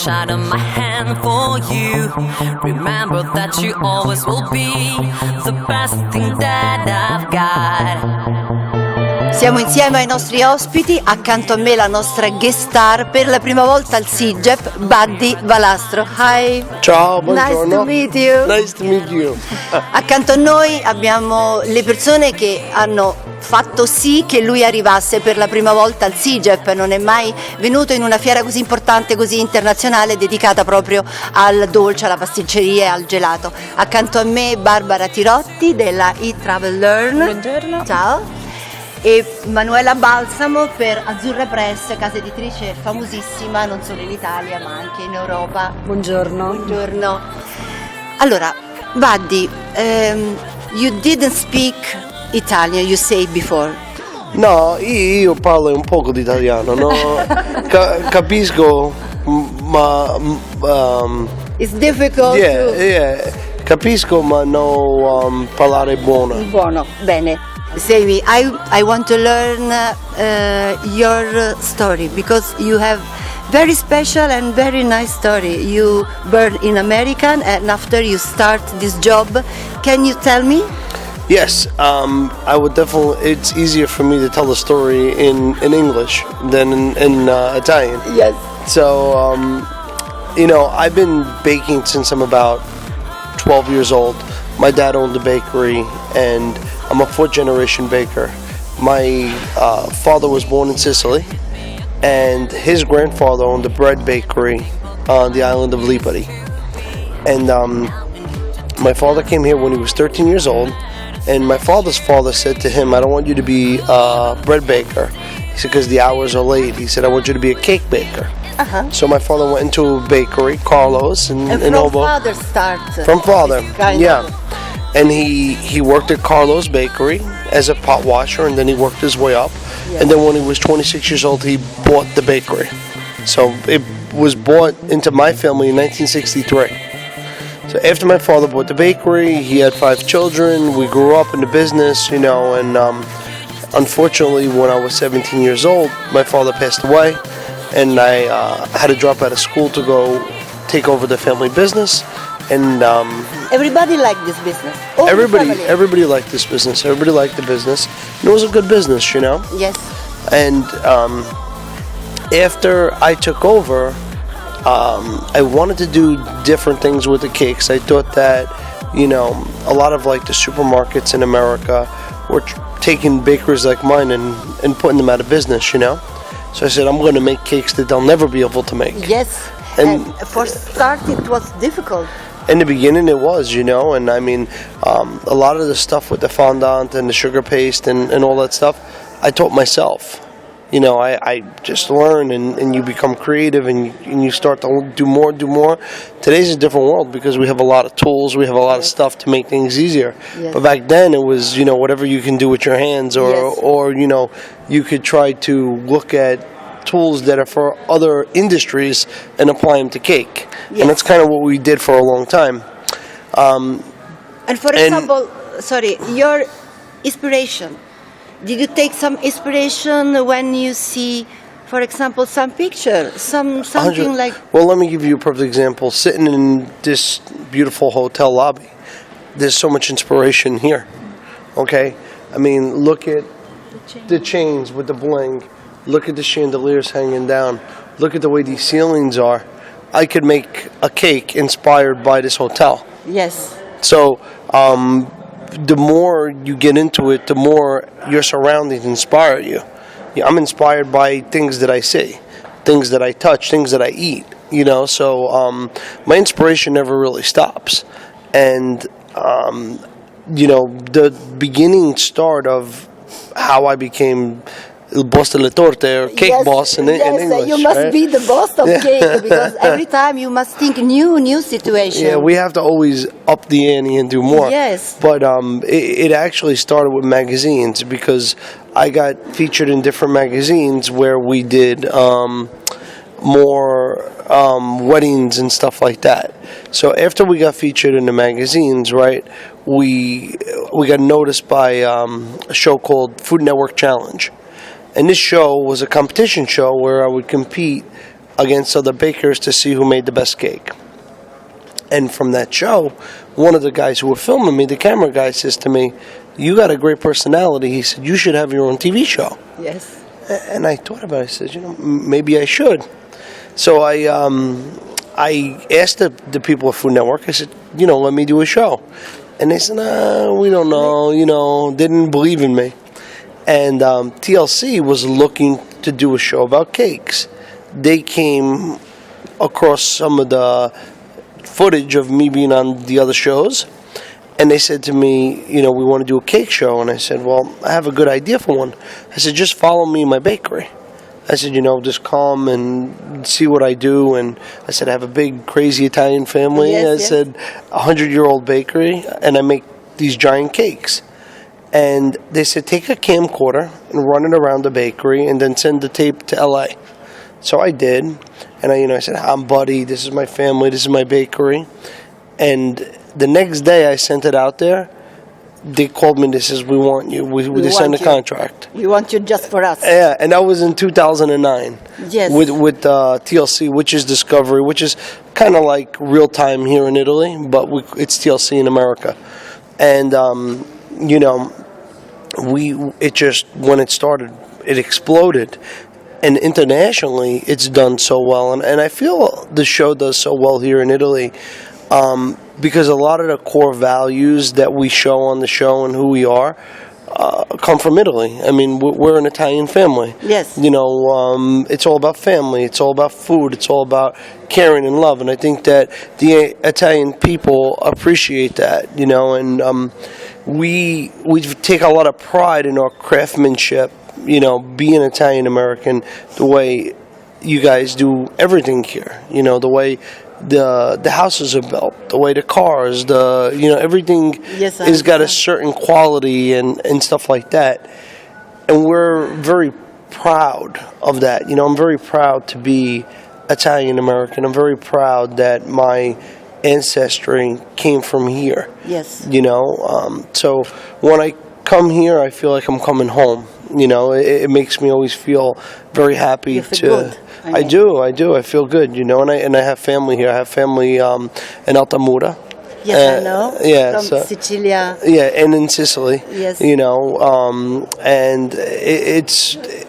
Out of my hand for you. Remember that you always will be the best thing that I've got. Siamo insieme ai nostri ospiti, accanto a me la nostra guest star per la prima volta al Sigep, Buddy Valastro. Hi. Ciao, buongiorno. Nice to meet you. Nice to meet you. Accanto a noi abbiamo le persone che hanno fatto sì che lui arrivasse per la prima volta al Sigep. Non è mai venuto in una fiera così importante, così internazionale, dedicata proprio al dolce, alla pasticceria e al gelato. Accanto a me Barbara Tirotti della Eat Travel Learn. Buongiorno. Ciao. E Manuela Balsamo per Azzurra Press, casa editrice famosissima non solo in Italia ma anche in Europa. Buongiorno. Buongiorno. Allora, Buddy, you didn't speak Italian, you said before. No, io parlo un poco di italiano, no? Capisco, ma It's difficult to... capisco, ma non parlare buono. Buono, bene. Say me, I want to learn your story because you have very special and very nice story. You born in America and after you start this job. Can you tell me? Yes, I would definitely. It's easier for me to tell the story in English than in Italian. Yes. So, I've been baking since I'm about 12 years old. My dad owned a bakery, and I'm a fourth-generation baker. My father was born in Sicily, and his grandfather owned a bread bakery on the island of Lipari. And my father came here when he was 13 years old, and my father's father said to him, I don't want you to be a bread baker. He said, because the hours are late. He said, I want you to be a cake baker. Uh-huh. So my father went into a bakery, Carlos, in from Obo. father start. From father, yeah. And he worked at Carlos Bakery as a pot washer, and then he worked his way up. Yes. And then when he was 26 years old, he bought the bakery. So it was bought into my family in 1963. So after my father bought the bakery, he had 5 children. We grew up in the business, and unfortunately, when I was 17 years old, my father passed away, and I had to drop out of school to go take over the family business. And everybody liked this business. Everybody liked this business. Everybody liked the business. And it was a good business, Yes. And after I took over, I wanted to do different things with the cakes. I thought that, a lot of like the supermarkets in America were taking bakeries like mine and putting them out of business, So I said, I'm going to make cakes that they'll never be able to make. Yes. And for start, it was difficult. In the beginning it was, and I mean, a lot of the stuff with the fondant and the sugar paste and all that stuff, I taught myself. I just learn and you become creative and you start to do more. Today's a different world because we have a lot of tools, we have a lot of stuff to make things easier. Yes. But back then it was, whatever you can do with your hands or you could try to look at tools that are for other industries and apply them to cake. Yes. And that's kind of what we did for a long time. And for example, your inspiration. Did you take some inspiration when you see, for example, some picture, something like... Well, let me give you a perfect example. Sitting in this beautiful hotel lobby, there's so much inspiration here. Okay? I mean, look at the chains with the bling. Look at the chandeliers hanging down. Look at the way these ceilings are. I could make a cake inspired by this hotel. Yes. So, the more you get into it, the more your surroundings inspire you. I'm inspired by things that I see, things that I touch, things that I eat, So, my inspiration never really stops. And, the beginning start of how I became il boss delle torte, or cake boss in English. You must right? be the boss of cake, because every time you must think new situation. Yeah, we have to always up the ante and do more. Yes. But it actually started with magazines, because I got featured in different magazines where we did more weddings and stuff like that. So after we got featured in the magazines, right, we got noticed by a show called Food Network Challenge. And this show was a competition show where I would compete against other bakers to see who made the best cake. And from that show, one of the guys who were filming me, the camera guy, says to me, "You got a great personality." He said, "You should have your own TV show." Yes. And I thought about it. I said, maybe I should. So I asked the people at Food Network, I said, let me do a show. And they said, "No, we don't know, didn't believe in me. And TLC was looking to do a show about cakes. They came across some of the footage of me being on the other shows, and they said to me, we want to do a cake show. And I said, well, I have a good idea for one. I said, just follow me in my bakery. I said, just come and see what I do. And I said, I have a big, crazy Italian family. Yes, I said, 100-year-old bakery, and I make these giant cakes. And they said, take a camcorder and run it around the bakery and then send the tape to L.A. So I did. And I said, I'm Buddy. This is my family. This is my bakery. And the next day I sent it out there. They called me and they says, we want you. They signed a contract. We want you just for us. Yeah, and that was in 2009. Yes. With TLC, which is Discovery, which is kind of like real time here in Italy, but it's TLC in America. And when it started, it exploded. And internationally, it's done so well. And I feel the show does so well here in Italy because a lot of the core values that we show on the show and who we are come from Italy. I mean, we're an Italian family. Yes. It's all about family. It's all about food. It's all about caring and love. And I think that the Italian people appreciate that, and we take a lot of pride in our craftsmanship, being Italian American, the way you guys do everything here, the way the houses are built, the way the cars, everything has got a certain quality and stuff like that. And we're very proud of that. I'm very proud to be Italian American. I'm very proud that my ancestry came from here. Yes. So when I come here, I feel like I'm coming home. It makes me always feel very happy. You feel good. I do. I feel good. And I have family here. I have family in Altamura. Yes, I know. Yeah, from Sicilia. Yeah, and in Sicily. Yes. And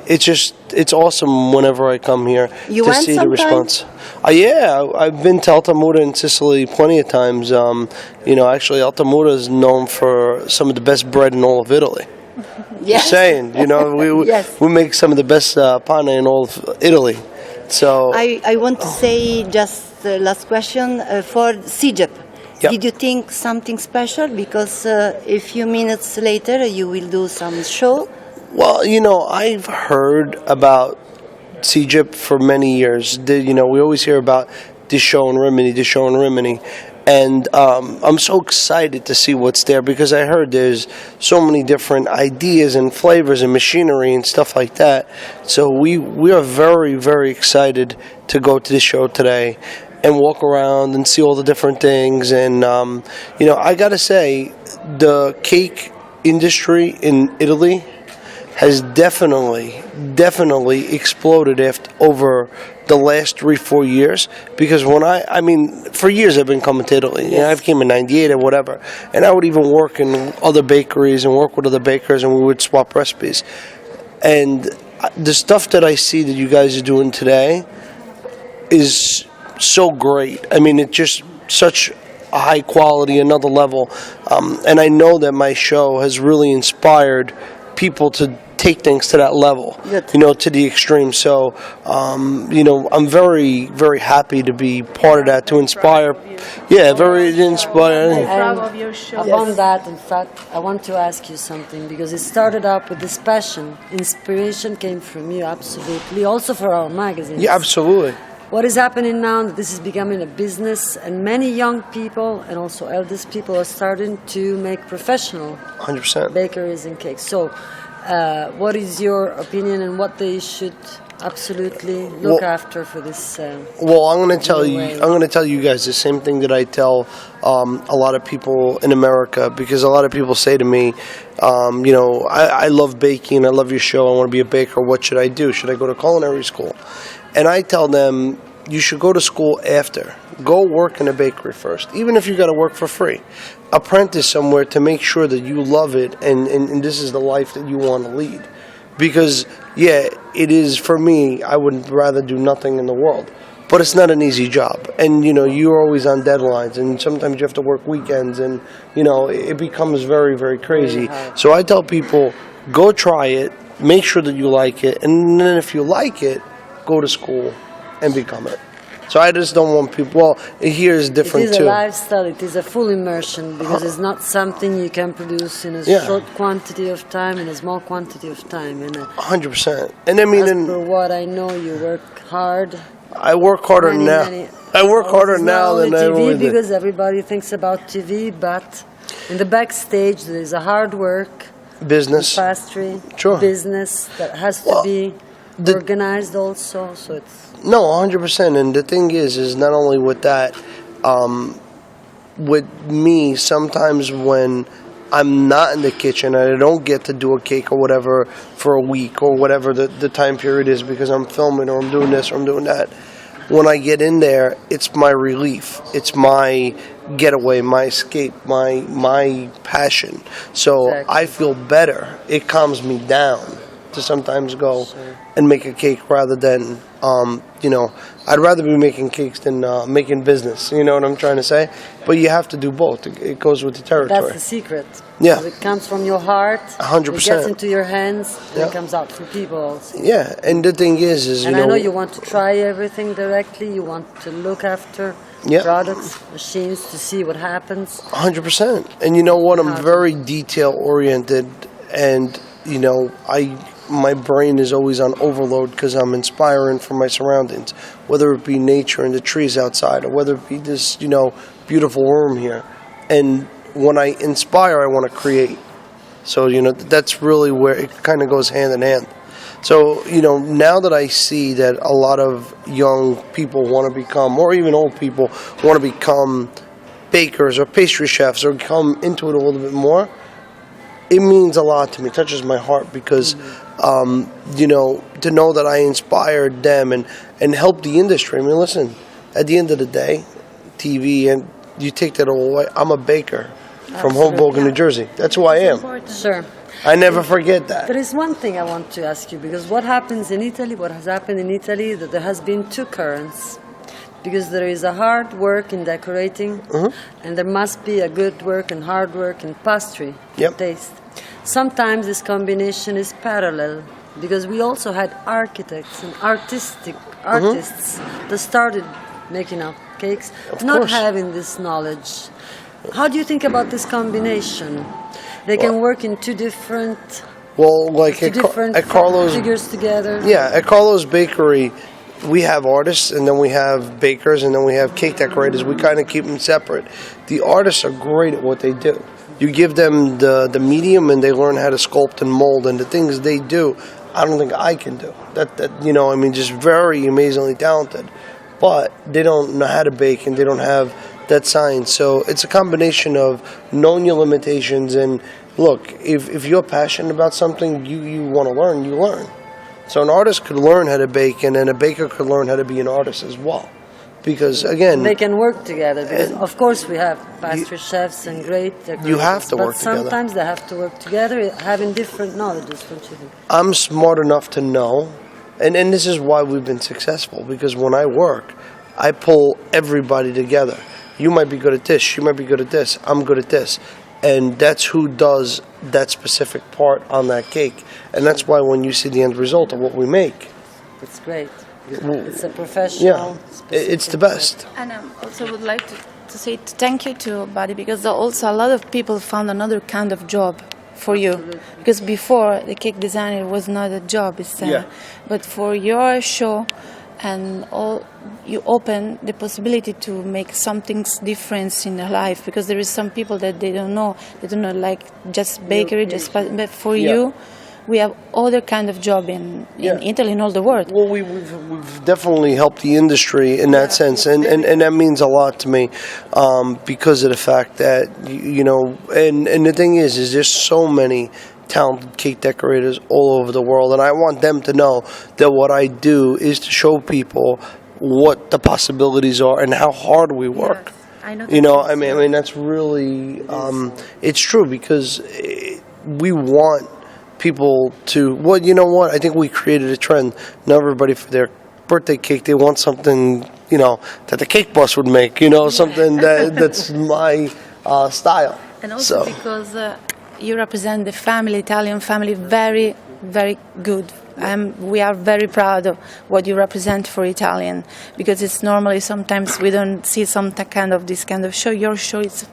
it's awesome whenever I come here to see the response. I've been to Altamura in Sicily plenty of times. Actually, Altamura is known for some of the best bread in all of Italy. Yes. Just saying, we make some of the best pane in all of Italy. So I want to say just the last question for Sigep. Yep. Did you think something special? Because a few minutes later you will do some show. Well, I've heard about Sigep for many years. We always hear about this show in Rimini. And I'm so excited to see what's there because I heard there's so many different ideas and flavors and machinery and stuff like that. So we are very, very excited to go to the show today and walk around and see all the different things. And, I got to say, the cake industry in Italy has definitely exploded over the last 3-4 years. Because for years I've been coming to Italy. Yes. I came in '98 or whatever, and I would even work in other bakeries and work with other bakers, and we would swap recipes. And the stuff that I see that you guys are doing today is so great. It's just such a high quality, another level. And I know that my show has really inspired people to take things to that level, Good. you know, to the extreme. So, you know, I'm very, very happy to be part of that, to inspire. Yeah, very inspiring. Proud of your show. Upon that, in fact, I want to ask you something, because it started up with this passion. Inspiration came from you, absolutely. Also for our magazine. Yeah, absolutely. What is happening now, that this is becoming a business, and many young people and also eldest people are starting to make professional 100%. bakeries and cakes. So, what is your opinion, and what they should absolutely look after for this? Well, I'm going to tell you. way. I'm going to tell you guys the same thing that I tell a lot of people in America, because a lot of people say to me, you know, I love baking. I love your show. I want to be a baker. What should I do? Should I go to culinary school? And I tell them, you should go to school after. Go work in a bakery first, even if you got to work for free. Apprentice somewhere to make sure that you love it and this is the life that you want to lead. Because, yeah, it is, for me, I would rather do nothing in the world. But it's not an easy job. And, you know, you're always on deadlines, and sometimes you have to work weekends, and, you know, it becomes very, very crazy. So I tell people, go try it, make sure that you like it, and then if you like it, go to school and become it. So I just don't want people, well, here is different It is too. a lifestyle, it is a full immersion, because it's not something you can produce in a Yeah. short quantity of time, in a small quantity of time. And 100%. And I mean, as and per what I know, you work hard. I work harder now. I work harder It's not now only than I TV, ever did. because everybody thinks about TV, but in the backstage there's a hard work, Business. pastry, Sure. business that has to Well, be the- organized also. So it's No, 100%. And the thing is not only with that, with me, sometimes when I'm not in the kitchen and I don't get to do a cake or whatever for a week or whatever the time period is, because I'm filming or I'm doing this or I'm doing that, when I get in there, it's my relief. It's my getaway, my escape, my passion. So Exactly. I feel better. It calms me down to sometimes go and make a cake rather than, you know, I'd rather be making cakes than making business. You know what I'm trying to say? But you have to do both. It goes with the territory. that's the secret. Yeah. It comes from your heart. 100%. It gets into your hands. And Yeah. it comes out through people also. Yeah, and the thing is And you I know, know you want to try everything directly. You want to look after Yeah. products, machines, to see what happens. 100%. And you know what? I'm very detail oriented, and you know, my brain is always on overload because I'm inspiring from my surroundings, whether it be nature and the trees outside, or whether it be this, you know, beautiful room here. And when I inspire, I want to create. So, you know, that's really where it kind of goes hand in hand. So, you know, now that I see that a lot of young people want to become, or even old people want to become bakers or pastry chefs or come into it a little bit more, it means a lot to me. It touches my heart because, you know, to know that I inspired them and helped the industry. I mean, listen, at the end of the day, TV, and you take that all away, I'm a baker from Hoboken, New Jersey. That's who I am. Sure. I never forget that. There is one thing I want to ask you, because what happens in Italy, what has happened in Italy, that there has been two currents. Because there is a hard work in decorating, and there must be a good work and hard work in pastry, Yep. taste. Sometimes this combination is parallel, because we also had architects and artists that started making up cakes, not course. having this knowledge. How do you think about this combination? They can work in two different At Carlo's, figures together. yeah, at Carlo's Bakery, we have artists, and then we have bakers, and then we have cake decorators. We kind of keep them separate. The artists are great at what they do. You give them the medium, and they learn how to sculpt and mold, and the things they do, I don't think I can do. That you know, I mean, just very amazingly talented. But they don't know how to bake, and they don't have that science. So it's a combination of knowing your limitations, and look, if you're passionate about something, you want to learn, you learn. So an artist could learn how to bake, and then a baker could learn how to be an artist as well. Because, again, They can work together. Because of course, we have pastry chefs and great decorators. You have to work but together. sometimes they have to work together, having different knowledges, don't you think? I'm smart enough to know, and this is why we've been successful, because when I work, I pull everybody together. You might be good at this, you might be good at this, I'm good at this. and that's who does that specific part on that cake. And that's why when you see the end result of what we make, It's great. It's a professional. yeah, it's the best. And I also would like to say thank you to Buddy, because also a lot of people found another kind of job for you. Because before, the cake designer was not a job, but for your show and all, you open the possibility to make something different in their life. Because there is some people that they don't know like just bakery, but for you, we have other kind of job in Italy and all the world. Well, we've definitely helped the industry in that sense, and that means a lot to me, because of the fact that, you know, and the thing is there's so many talented cake decorators all over the world, and I want them to know that what I do is to show people what the possibilities are and how hard we work. I know. You know, I mean that's really, it's true, because we want people to, well, you know what, I think we created a trend. Now everybody, for their birthday cake, they want something, you know, that the cake boss would make, you know, something that's my style. And also because you represent the family, Italian family, very, very good. We are very proud of what you represent for Italian, because it's normally sometimes we don't see this kind of show. Your show is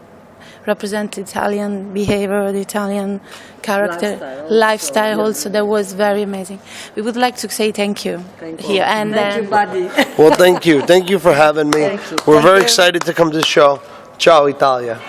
represent Italian behavior, the Italian character, lifestyle also. That was very amazing. We would like to say thank you here. And Thank you, Buddy. Well, thank you for having me. We're very excited to come to the show. Ciao, Italia.